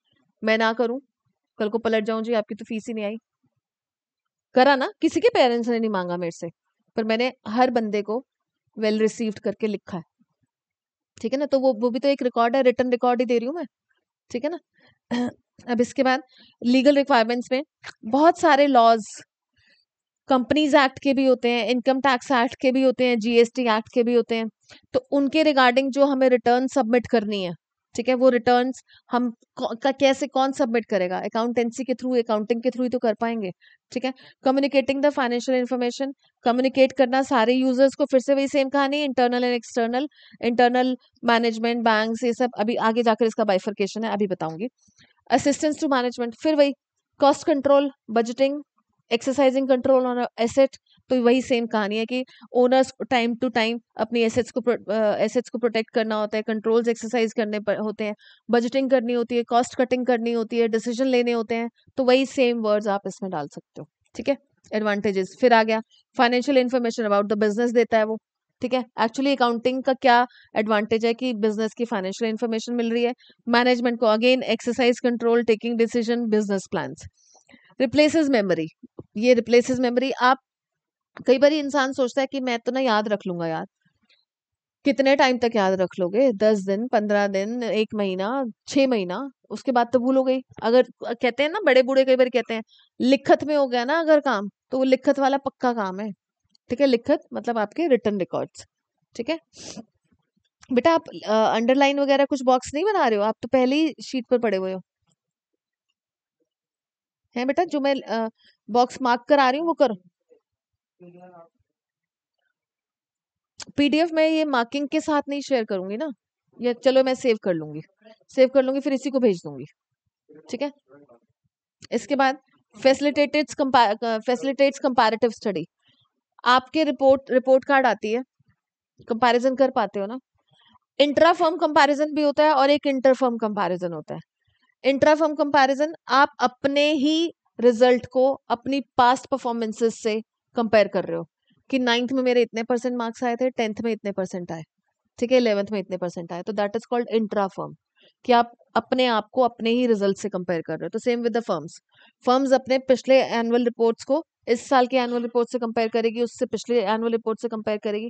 मैं ना करूं, कल को पलट जाऊं जी आपकी तो फीस ही नहीं आई, करा ना, किसी के पेरेंट्स ने नहीं मांगा मेरे से, पर मैंने हर बंदे को वेल रिसीव्ड करके लिखा है, ठीक है ना। तो वो भी तो एक रिकॉर्ड है, रिटन रिकॉर्ड ही दे रही हूँ मैं, ठीक है ना। अब इसके बाद लीगल रिक्वायरमेंट्स में बहुत सारे लॉज, कंपनीज एक्ट के भी होते हैं, इनकम टैक्स एक्ट के भी होते हैं, जीएसटी एक्ट के भी होते हैं। तो उनके रिगार्डिंग जो हमें रिटर्न सबमिट करनी है, ठीक है, वो रिटर्न्स हम कैसे कौन सबमिट करेगा, अकाउंटेंसी के थ्रू, अकाउंटिंग के थ्रू ही तो कर पाएंगे, ठीक है। Communicating the financial information, communicate करना सारे यूजर्स को, फिर से वही सेम कहानी, internal and external, internal management, banks, ये सब अभी आगे जाकर इसका बाइफर्केशन है, अभी बताऊंगी। असिस्टेंस टू मैनेजमेंट, फिर वही cost control, budgeting, exercising control on asset, तो वही सेम कहानी है कि ओनर्स टाइम टू टाइम अपनी एसेट्स को प्रोटेक्ट करना होता है, कंट्रोल्स एक्सरसाइज करने होते हैं, बजटिंग करनी होती है, कॉस्ट कटिंग करनी होती है, डिसीजन लेने होते हैं, तो वही सेम वर्ड्स आप इसमें डाल सकते हो, ठीक है। एडवांटेजेस, फिर आ गया financial information about the business देता है वो, ठीक है। एक्चुअली अकाउंटिंग का क्या एडवांटेज है कि बिजनेस की फाइनेंशियल इन्फॉर्मेशन मिल रही है। मैनेजमेंट को again exercise control, taking decision, business plans. Replaces memory, ये रिप्लेसेस मेमोरी, आप कई बार इंसान सोचता है कि मैं तो ना याद रख लूंगा यार, कितने टाइम तक याद रख लोगे, 10 दिन, 15 दिन, 1 महीना, 6 महीना, उसके बाद तो भूल हो गई। अगर कहते हैं ना बड़े बूढ़े कई बार कहते हैं, लिखत में हो गया ना अगर काम, तो वो लिखत वाला पक्का काम है, ठीक है। लिखत मतलब आपके रिटन रिकॉर्ड्स, ठीक है। बेटा आप अंडरलाइन वगैरह कुछ बॉक्स नहीं बना रहे हो, आप तो पहले ही शीट पर पड़े हुए हो, है बेटा, जो मैं बॉक्स मार्क कर आ रही हूँ वो करो। पीडीएफ में ये मार्किंग के साथ नहीं शेयर करूंगी ना, ये चलो मैं सेव कर लूंगी, फिर इसी को भेज दूंगी, ठीक है। इसके बाद फैसिलिटेट्स कंपैरेटिव स्टडी, आपके रिपोर्ट कार्ड आती है, कंपैरिजन कर पाते हो ना। इंट्रा फर्म कंपैरिजन भी होता है और एक इंटर फर्म कंपैरिजन होता है। इंट्रा फर्म कंपैरिजन, आप अपने ही रिजल्ट को अपनी पास्ट परफॉर्मेंसेस से कंपेयर कर रहे हो कि 9th में मेरे इतने परसेंट मार्क्स आए थे, 10th में इतने परसेंट आए, ठीक है, 11th में इतने परसेंट आए, तो that is called intra firm, कि आप अपने आप को अपने ही रिजल्ट से कंपेयर कर रहे हो। तो सेम विद द फर्म्स अपने पिछले एनुअल रिपोर्ट्स को इस साल के एनुअल रिपोर्ट से कंपेयर करेगी, उससे पिछले एनुअल रिपोर्ट से कंपेयर करेगी।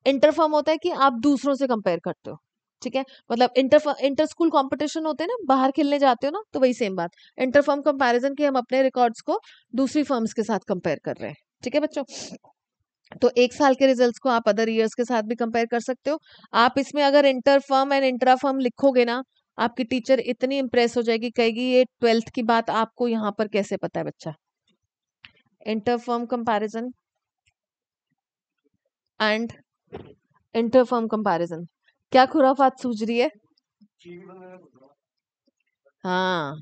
इंटर फर्म होता है कि आप दूसरों से कंपेयर करते हो, ठीक है, मतलब इंटर स्कूल कंपटीशन होते हैं ना, बाहर खेलने जाते हो ना, तो वही सेम बात, इंटर फर्म कंपैरिजन की हम अपने रिकॉर्ड्स को दूसरी फर्म्स के साथ कंपेयर कर रहे हैं, ठीक है बच्चों। तो एक साल के रिजल्ट्स को आप अदर ईयर्स के साथ भी कंपेयर कर सकते हो। आप इसमें अगर inter firm and intra firm लिखोगे ना, आपकी टीचर इतनी इंप्रेस हो जाएगी, कहेगी ये 12th की बात आपको यहाँ पर कैसे पता है बच्चा। Inter firm comparison and inter firm comparison, क्या खुराफात सूझ रही है? हाँ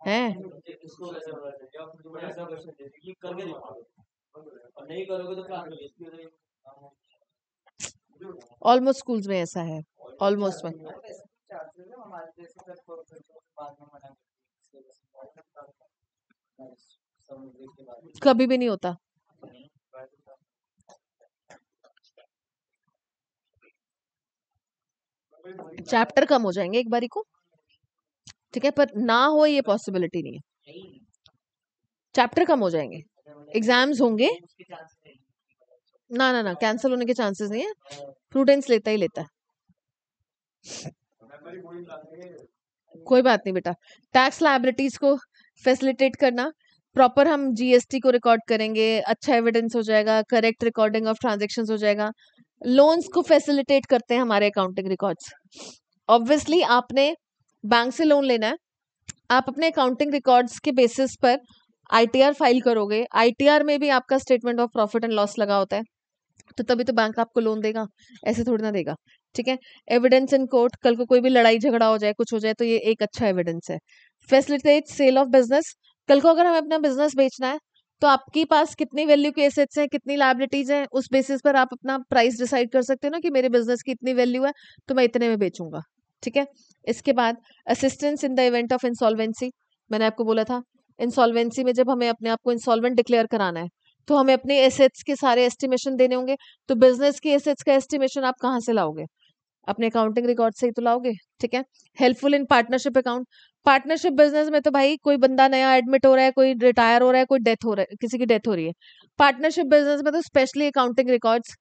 है, ऑलमोस्ट स्कूल्स में ऐसा है, ऑलमोस्ट में कभी भी नहीं होता। चैप्टर कम हो जाएंगे एक बारी को, ठीक है, पर ना हो ये पॉसिबिलिटी नहीं है, चैप्टर कम हो जाएंगे, एग्जाम्स होंगे ना ना ना, कैंसिल होने के चांसेस नहीं है, प्रूडेंस लेता ही लेता है, कोई बात नहीं बेटा। टैक्स लायबिलिटीज को फैसिलिटेट करना, प्रॉपर हम जीएसटी को रिकॉर्ड करेंगे, अच्छा एविडेंस हो जाएगा, करेक्ट रिकॉर्डिंग ऑफ ट्रांजेक्शन्स हो जाएगा। लोन्स को फैसिलिटेट करते हैं हमारे अकाउंटिंग रिकॉर्ड्स। ऑब्वियसली आपने बैंक से लोन लेना है, आप अपने अकाउंटिंग रिकॉर्ड्स के बेसिस पर आईटीआर फाइल करोगे, आईटीआर में भी आपका statement of profit and loss लगा होता है, तो तभी तो बैंक आपको लोन देगा, ऐसे थोड़ी ना देगा, ठीक है। एविडेंस इन कोर्ट, कल को कोई भी लड़ाई झगड़ा हो जाए, कुछ हो जाए, तो ये एक अच्छा एविडेंस है। फैसिलिटेट सेल ऑफ बिजनेस, कल को अगर हमें अपना बिजनेस बेचना है, तो आपके पास कितनी वैल्यू के एसेट्स हैं, कितनी लायबिलिटीज हैं, उस बेसिस पर आप अपना प्राइस डिसाइड कर सकते हो ना, कि मेरे बिजनेस की इतनी वैल्यू है तो मैं इतने में बेचूंगा, ठीक है। इसके बाद assistance in the event of insolvency, मैंने आपको बोला था इंसॉल्वेंसी में जब हमें अपने आप को इंसॉल्वेंट डिक्लेयर कराना है, तो हमें अपने एसेट्स के सारे एस्टिमेशन देने होंगे। तो बिजनेस की एसेट्स का एस्टिमेशन आप कहाँ से लाओगे? अपने अकाउंटिंग रिकॉर्ड से ही तो लाओगे। ठीक है। Helpful in partnership account. Partnership business में तो भाई कोई बंदा नया एडमिट हो रहा है, कोई रिटायर हो रहा है, कोई डेथ हो रहा है, किसी की डेथ हो रही है। पार्टनरशिप बिजनेस में तो स्पेशली अकाउंटिंग रिकॉर्ड्स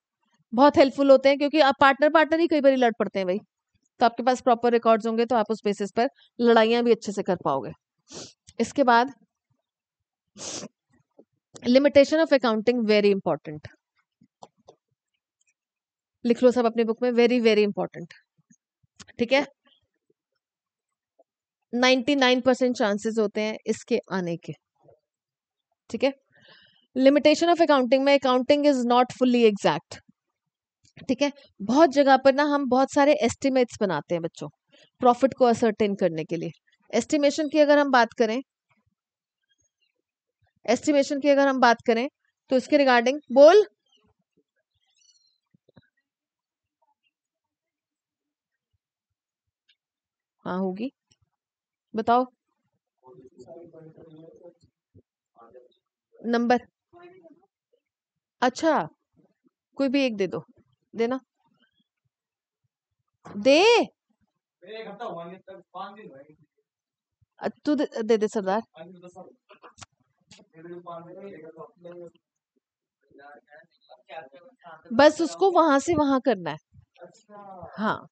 बहुत हेल्पफुल होते हैं, क्योंकि आप पार्टनर पार्टनर ही कई बार लड़ पड़ते हैं भाई। तो आपके पास प्रॉपर रिकॉर्ड्स होंगे तो आप उस बेसिस पर लड़ाइयां भी अच्छे से कर पाओगे। इसके बाद limitation of accounting, very important. लिख लो सब अपनी बुक में, वेरी वेरी इंपॉर्टेंट। ठीक है। 99% चांसेस होते हैं इसके आने के। ठीक है। लिमिटेशन ऑफ अकाउंटिंग में, accounting is not fully exact. ठीक है। बहुत जगह पर ना हम बहुत सारे एस्टिमेट्स बनाते हैं बच्चों, प्रॉफिट को असर्टेन करने के लिए। एस्टिमेशन की अगर हम बात करें, एस्टिमेशन की अगर हम बात करें तो इसके रिगार्डिंग बोल। हाँ होगी, बताओ नंबर। अच्छा, कोई भी एक दे दो, देना दे। तू दे दे सरदार। बस उसको वहां से वहां करना है। हाँ,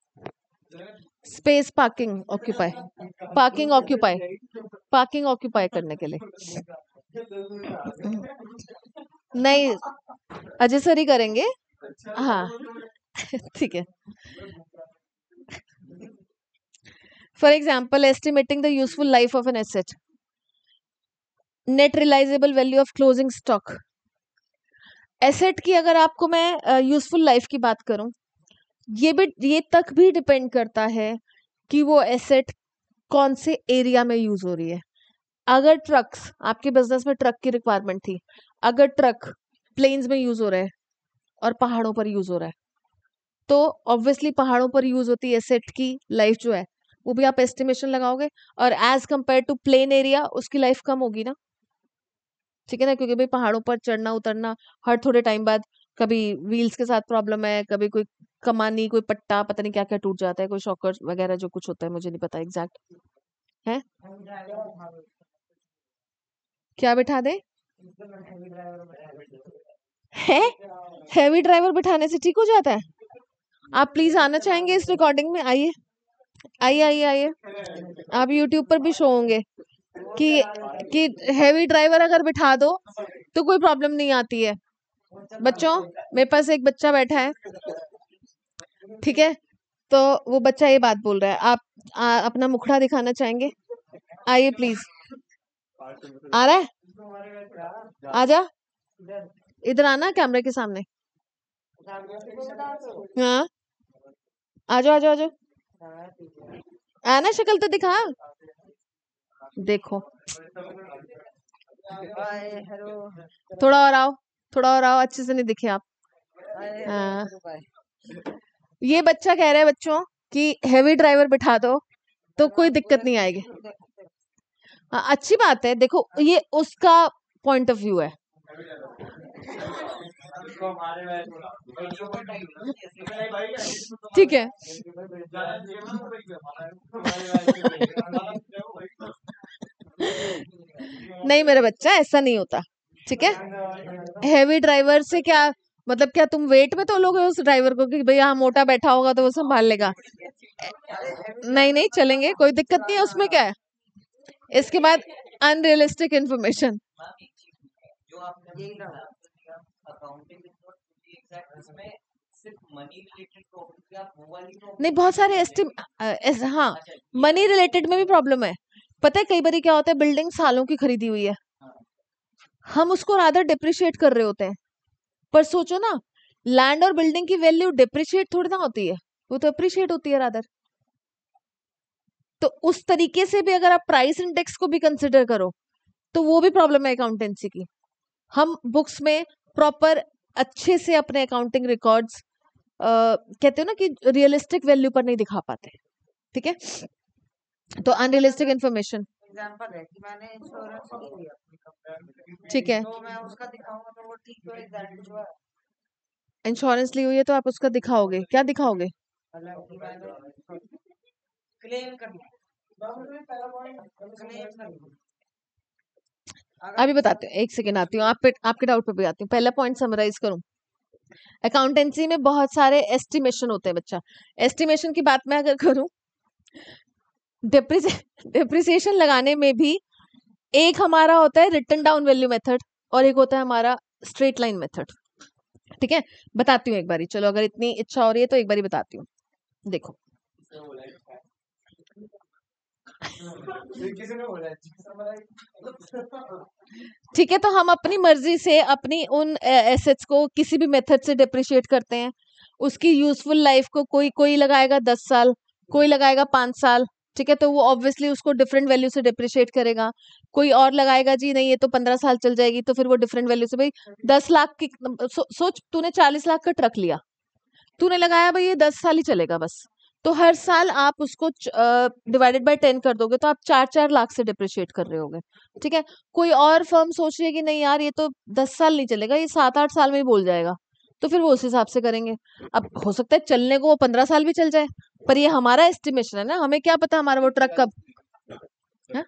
space parking occupy, parking occupy, parking occupy करने के लिए। नहीं, अजय सर ही करेंगे। हाँ ठीक है। For example, estimating the useful life of an asset, net realisable value of closing stock. Asset की अगर आपको मैं यूजफुल लाइफ की बात करूं, ये तक भी डिपेंड करता है कि वो एसेट कौन से एरिया में यूज हो रही है। अगर ट्रक्स, आपके बिजनेस में ट्रक की रिक्वायरमेंट थी, अगर ट्रक प्लेन्स में यूज हो रहा है और पहाड़ों पर यूज हो रहा है, तो ऑब्वियसली पहाड़ों पर यूज होती एसेट की लाइफ जो है वो भी आप एस्टिमेशन लगाओगे, और as compare to plain area उसकी लाइफ कम होगी ना। ठीक है ना, क्योंकि भाई पहाड़ों पर चढ़ना उतरना हर थोड़े टाइम बाद, कभी व्हील्स के साथ प्रॉब्लम है, कभी कोई कमानी, कोई पट्टा, पता नहीं क्या क्या टूट जाता है, कोई शॉकर वगैरह जो कुछ होता है, मुझे नहीं पता एग्जैक्ट है। क्या बिठा दे? है, हैवी ड्राइवर बिठाने से ठीक हो जाता है? आप प्लीज आना चाहेंगे इस रिकॉर्डिंग में? आइए आइए आइए आइए, आप यूट्यूब पर भी शो होंगे कि हैवी ड्राइवर अगर बिठा दो तो कोई प्रॉब्लम नहीं आती है। बच्चों, मेरे पास एक बच्चा बैठा है, ठीक है, तो वो बच्चा ये बात बोल रहा है। आप अपना मुखड़ा दिखाना चाहेंगे? आइए प्लीज। आ रहा है? आजा, इधर आना कैमरे के सामने। हाँ, आजो आजो आजो, आना, शक्ल तो दिखा। देखो, थोड़ा और आओ, थोड़ा और आओ, अच्छे से नहीं दिखे आप। हाँ, ये बच्चा कह रहा है बच्चों कि हैवी ड्राइवर बिठा दो तो कोई दिक्कत नहीं आएगी। हाँ, अच्छी बात है। देखो, ये उसका पॉइंट ऑफ व्यू है। ठीक है। नहीं मेरा बच्चा, ऐसा नहीं होता। ठीक है। हैवी ड्राइवर से क्या मतलब, क्या तुम वेट में तोलोगे उस ड्राइवर को कि भैया मोटा बैठा होगा तो वो संभाल लेगा? नहीं नहीं चलेंगे, कोई दिक्कत नहीं है, उसमें क्या है। इसके बाद अनरियलिस्टिक इंफॉर्मेशन। नहीं, बहुत सारे हाँ, मनी रिलेटेड में भी प्रॉब्लम है। पता है कई बार क्या होता है, बिल्डिंग सालों की खरीदी हुई है, हम उसको रादर डिप्रिशिएट कर रहे होते हैं, पर सोचो ना, लैंड और बिल्डिंग की वैल्यू डिप्रिशिएट थोड़ी ना होती है, वो तो अप्रिशिएट होती है रादर। तो उस तरीके से भी अगर आप प्राइस इंडेक्स को भी कंसिडर करो तो वो भी प्रॉब्लम है अकाउंटेंसी की। हम बुक्स में प्रॉपर अच्छे से अपने अकाउंटिंग रिकॉर्ड्स कहते हो ना कि रियलिस्टिक वैल्यू पर नहीं दिखा पाते। ठीक है, तो अनरियलिस्टिक इंफॉर्मेशन। एग्जांपल है कि मैंने इंश्योरेंस ली हुई अपनी ठीक है, तो मैं उसका दिखाऊंगा तो वो ठीक तो एग्जैक्ट जो है इंश्योरेंस ली हुई है तो आप उसका दिखाओगे, क्या दिखाओगे? मतलब कि मैंने क्लेम करना क्लेम करना अभी बताती हूँ, एक सेकेंड आती हूँ, आपके डाउट पे भी आती हूँ। पहला पॉइंट समराइज करूँ। अकाउंटेंसी में बहुत सारे एस्टिमेशन होते हैं बच्चा। एस्टिमेशन की बात मैं अगर करूँ, डिप्रिसिएशन लगाने में भी एक हमारा होता है रिटन डाउन वैल्यू मेथड और एक होता है हमारा स्ट्रेट लाइन मेथड। ठीक है, बताती हूँ एक बारी, चलो अगर इतनी इच्छा हो रही है तो एक बारी बताती हूँ। देखो ठीक है, तो हम अपनी मर्जी से अपनी उन एसेट्स को किसी भी मेथड से डिप्रिशिएट करते हैं। उसकी यूजफुल लाइफ को कोई कोई लगाएगा 10 साल, कोई लगाएगा 5 साल। ठीक है, तो वो ऑब्वियसली उसको डिफरेंट वैल्यू से डिप्रिशिएट करेगा। कोई और लगाएगा जी नहीं ये तो 15 साल चल जाएगी, तो फिर वो डिफरेंट वैल्यू से। भाई 10 लाख की सोच, तूने 40 लाख का ट्रक लिया, तूने लगाया भाई ये 10 साल ही चलेगा बस, तो हर साल आप उसको डिवाइडेड बाय 10 कर दोगे तो आप 4-4 लाख से डिप्रिशिएट कर रहे होगे। ठीक है, कोई और फर्म सोच रही है कि नहीं यार ये तो 10 साल नहीं चलेगा, ये 7-8 साल में ही बोल जाएगा, तो फिर वो उस हिसाब से करेंगे। अब हो सकता है चलने को वो 15 साल भी चल जाए, पर ये हमारा एस्टिमेशन है ना, हमें क्या पता हमारा वो ट्रक कब। हाँ,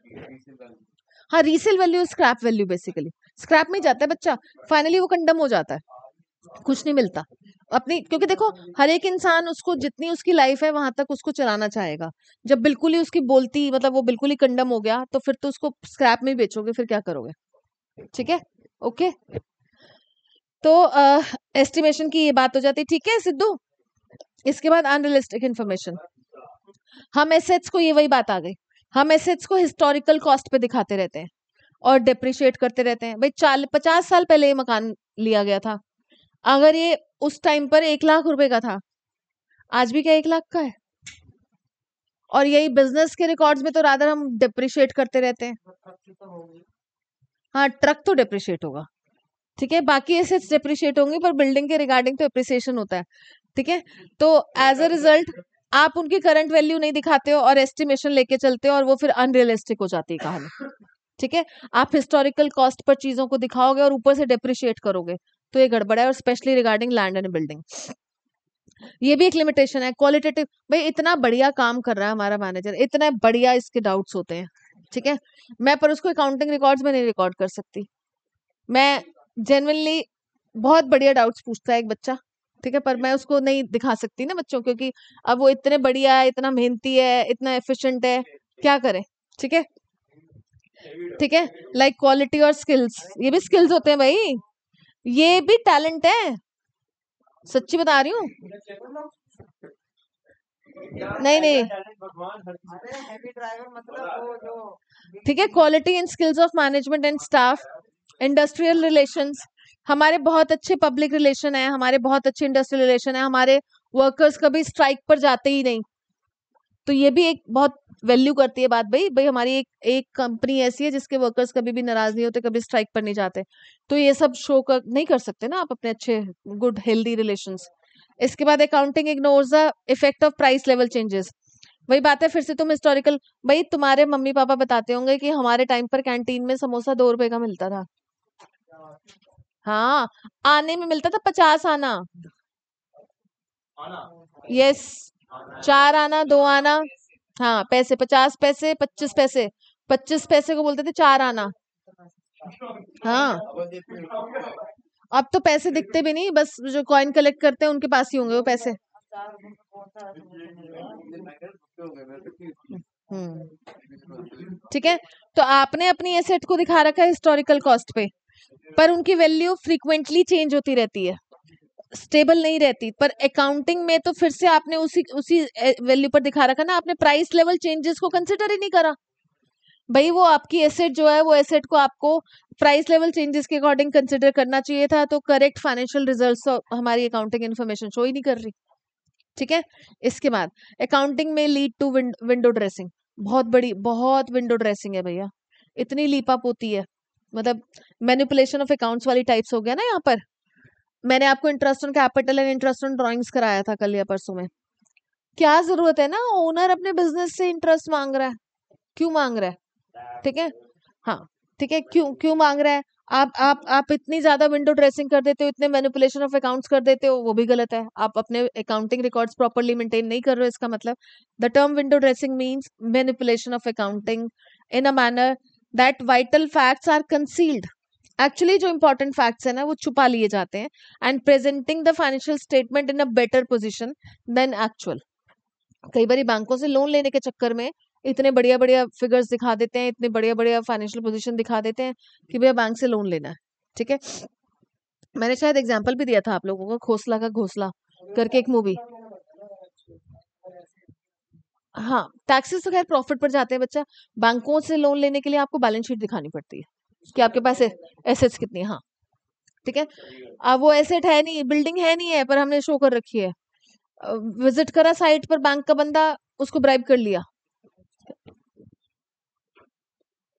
हाँ resale value scrap value, basically scrap में ही जाता है बच्चा, फाइनली वो कंडम हो जाता है, कुछ नहीं मिलता अपनी। क्योंकि देखो हर एक इंसान उसको जितनी उसकी लाइफ है वहां तक उसको चलाना चाहेगा। जब बिल्कुल ही उसकी बोलती मतलब वो बिल्कुल ही कंडम हो गया तो फिर तो उसको स्क्रैप में ही बेचोगे, फिर क्या करोगे? ठीक है, ओके। तो एस्टिमेशन की ये बात हो जाती है। ठीक है सिद्धू, इसके बाद अनरियलिस्टिक इन्फॉर्मेशन। हम एसेट्स को, ये वही बात आ गई, हम एसेट्स को हिस्टोरिकल कॉस्ट पे दिखाते रहते हैं और डिप्रिशिएट करते रहते हैं। भाई 50 साल पहले ये मकान लिया गया था, अगर ये उस टाइम पर 1 लाख रुपए का था, आज भी क्या 1 लाख का है? और यही बिजनेस के रिकॉर्ड्स में तो रादर हम डिप्रिशिएट करते रहते हैं। हाँ ट्रक तो डिप्रिशिएट होगा, ठीक है, बाकी एसेट्स डिप्रिशिएट होंगे, पर बिल्डिंग के रिगार्डिंग तो एप्रिसिएशन होता है। ठीक है, तो एज अ रिजल्ट आप उनकी करंट वैल्यू नहीं दिखाते हो और एस्टिमेशन लेके चलते हो और वो फिर अनरियलिस्टिक हो जाती है कहानी। ठीक है, आप हिस्टोरिकल कॉस्ट पर चीजों को दिखाओगे और ऊपर से डिप्रिशिएट करोगे तो ये गड़बड़ है, और specially regarding land and building. ये भी एक लिमिटेशन है क्वालिटेटिव। भाई इतना बढ़िया काम कर रहा है हमारा मैनेजर, इतना बढ़िया इसके डाउट्स होते हैं, ठीक है, मैं पर उसको अकाउंटिंग रिकॉर्ड्स में नहीं रिकॉर्ड कर सकती। मैं जेन्युइनली बहुत बढ़िया डाउट्स पूछता है एक बच्चा, ठीक है, पर मैं उसको नहीं दिखा सकती ना बच्चों, क्योंकि अब वो इतने बढ़िया है, इतना मेहनती है, इतना एफिशिएंट है, क्या करे। ठीक है, ठीक है, लाइक क्वालिटी और स्किल्स, ये भी स्किल्स होते हैं भाई, ये भी टैलेंट है, सच्ची बता रही हूँ। नहीं नहीं, ठीक है, quality and skills of management and staff, industrial relations, हमारे बहुत अच्छे पब्लिक रिलेशन है, हमारे बहुत अच्छे इंडस्ट्रियल रिलेशन है, हमारे वर्कर्स कभी स्ट्राइक पर जाते ही नहीं, तो ये भी एक बहुत वैल्यू करती है बात। भाई भाई हमारी एक कंपनी ऐसी है जिसके वर्कर्स कभी भी नाराज नहीं होते, कभी स्ट्राइक पर नहीं जाते, तो ये सब शो कर नहीं कर सकते ना आप अपने अच्छे गुड हेल्दी रिलेशंस। इसके बाद accounting ignores the effect of price level changes. वही बात है, फिर से तुम हिस्टोरिकल, भाई तुम्हारे मम्मी पापा बताते होंगे कि हमारे टाइम पर कैंटीन में समोसा 2 रुपए का मिलता था। हाँ, आने में मिलता था 50 आना, यस, 4 आना 2 आना, हाँ पैसे 50 पैसे 25 पैसे, 25 पैसे को बोलते थे 4 आना। हाँ, अब तो पैसे दिखते भी नहीं, बस जो कॉइन कलेक्ट करते हैं उनके पास ही होंगे वो पैसे। ठीक है, तो आपने अपनी एसेट को दिखा रखा है हिस्टोरिकल कॉस्ट पे, पर उनकी वैल्यू फ्रीक्वेंटली चेंज होती रहती है, स्टेबल नहीं रहती। पर अकाउंटिंग में तो फिर से आपने उसी उसी वैल्यू पर दिखा रखा ना, आपने प्राइस लेवल चेंजेस को कंसिडर ही नहीं करा। भाई वो आपकी एसेट जो है, वो एसेट को आपको प्राइस लेवल चेंजेस के अकॉर्डिंग कंसिडर करना चाहिए था, तो करेक्ट फाइनेंशियल रिजल्ट्स हमारी अकाउंटिंग इन्फॉर्मेशन शो ही नहीं कर रही। ठीक है, इसके बाद अकाउंटिंग में लीड टू विंडो ड्रेसिंग, बहुत विंडो ड्रेसिंग है भैया, इतनी लीप अप होती है, मतलब मैनिपुलेशन ऑफ अकाउंट्स वाली टाइप्स हो गया ना यहाँ पर। मैंने आपको interest on capital and interest on drawings कराया था कल या परसों में। क्या जरूरत है ना, ओनर अपने बिजनेस से इंटरेस्ट मांग रहा है, क्यों मांग रहा है? ठीक है, हाँ ठीक है, क्यों क्यों मांग रहा है? आप इतनी ज्यादा विंडो ड्रेसिंग कर देते हो, इतने मैनिपुलेशन ऑफ अकाउंट्स कर देते हो, वो भी गलत है। आप अपने अकाउंटिंग रिकॉर्ड्स प्रॉपरली मेंटेन नहीं कर रहे हो, इसका मतलब the term window dressing means manipulation of accounting in a manner that vital facts are concealed. Actually जो इंपॉर्टेंट फैक्ट्स है ना वो छुपा लिए जाते हैं, and presenting the financial statement in a better position than actual. कई बार बैंकों से लोन लेने के चक्कर में इतने बढ़िया बढ़िया फिगर्स दिखा देते हैं, इतने बढ़िया बढ़िया फाइनेंशियल पोजीशन दिखा देते हैं कि भैया बैंक से लोन लेना है। ठीक है, मैंने शायद एग्जांपल भी दिया था आप लोगों को, खोसला का घोसला करके एक मूवी। हाँ, टैक्सेस तो खैर प्रॉफिट पर जाते हैं बच्चा, बैंकों से लोन लेने के लिए आपको बैलेंस शीट दिखानी पड़ती है कि आपके पास एसेट्स कितनी है। हाँ ठीक है, अब वो एसेट है नहीं, बिल्डिंग है नहीं है, पर हमने शो कर रखी है। विजिट करा साइट पर बैंक का बंदा, उसको ब्राइब कर लिया,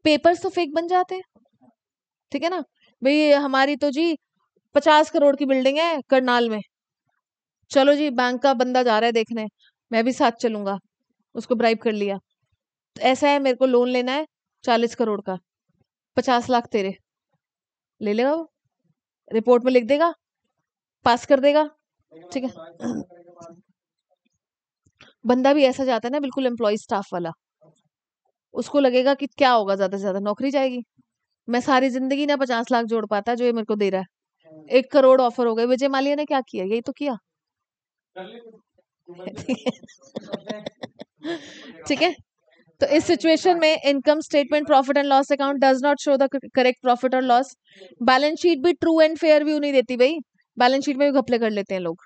पेपर्स तो फेक बन जाते हैं। ठीक है ना भाई, हमारी तो जी 50 करोड़ की बिल्डिंग है करनाल में, चलो जी बैंक का बंदा जा रहा है देखने, मैं भी साथ चलूंगा, उसको ब्राइब कर लिया। तो ऐसा है, मेरे को लोन लेना है 40 करोड़ का, 50 लाख तेरे, ले लेगा वो, रिपोर्ट में लिख देगा, पास कर देगा। ठीक है, बंदा भी ऐसा जाता है ना, बिल्कुल एम्प्लॉय स्टाफ वाला, उसको लगेगा कि क्या होगा, ज्यादा से ज्यादा नौकरी जाएगी, मैं सारी जिंदगी ना 50 लाख जोड़ पाता जो ये मेरे को दे रहा है, 1 करोड़ ऑफर हो गए। विजय माल्या ने क्या किया, यही तो किया। ठीक है, तो इस सिचुएशन में income statement, profit and loss account does not show the correct profit और लॉस। बैलेंस शीट भी ट्रू एंड फेयर व्यू नहीं देती भाई, बैलेंस शीट में भी घपले कर लेते हैं लोग,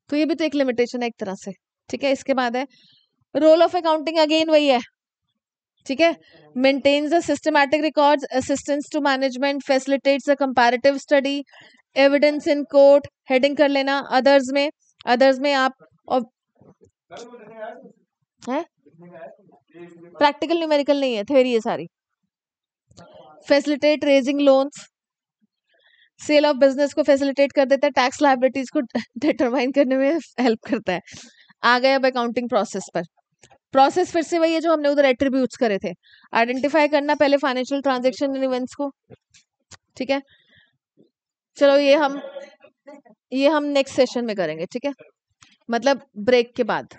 तो ये भी तो एक लिमिटेशन है एक तरह से। ठीक है, इसके बाद है रोल ऑफ अकाउंटिंग, अगेन वही है। ठीक है, maintains the systematic records, assistance to management, facilitates the comparative study, evidence in court, heading कर लेना। अदर्स में आप है, प्रैक्टिकल न्यूमेरिकल नहीं है, थ्योरी है सारी। Facilitate raising loans, sale of business को फैसिलिटेट कर देता है, टैक्स लायबिलिटीज को डिटरमाइन करने में हेल्प करता है। आ गए अब अकाउंटिंग प्रोसेस पर। प्रोसेस फिर से वही है जो हमने उधर एट्रीब्यूट्स करे थे, आइडेंटिफाई करना पहले फाइनेंशियल ट्रांजैक्शन इवेंट्स को। ठीक है, चलो ये हम नेक्स्ट सेशन में करेंगे। ठीक है, मतलब ब्रेक के बाद।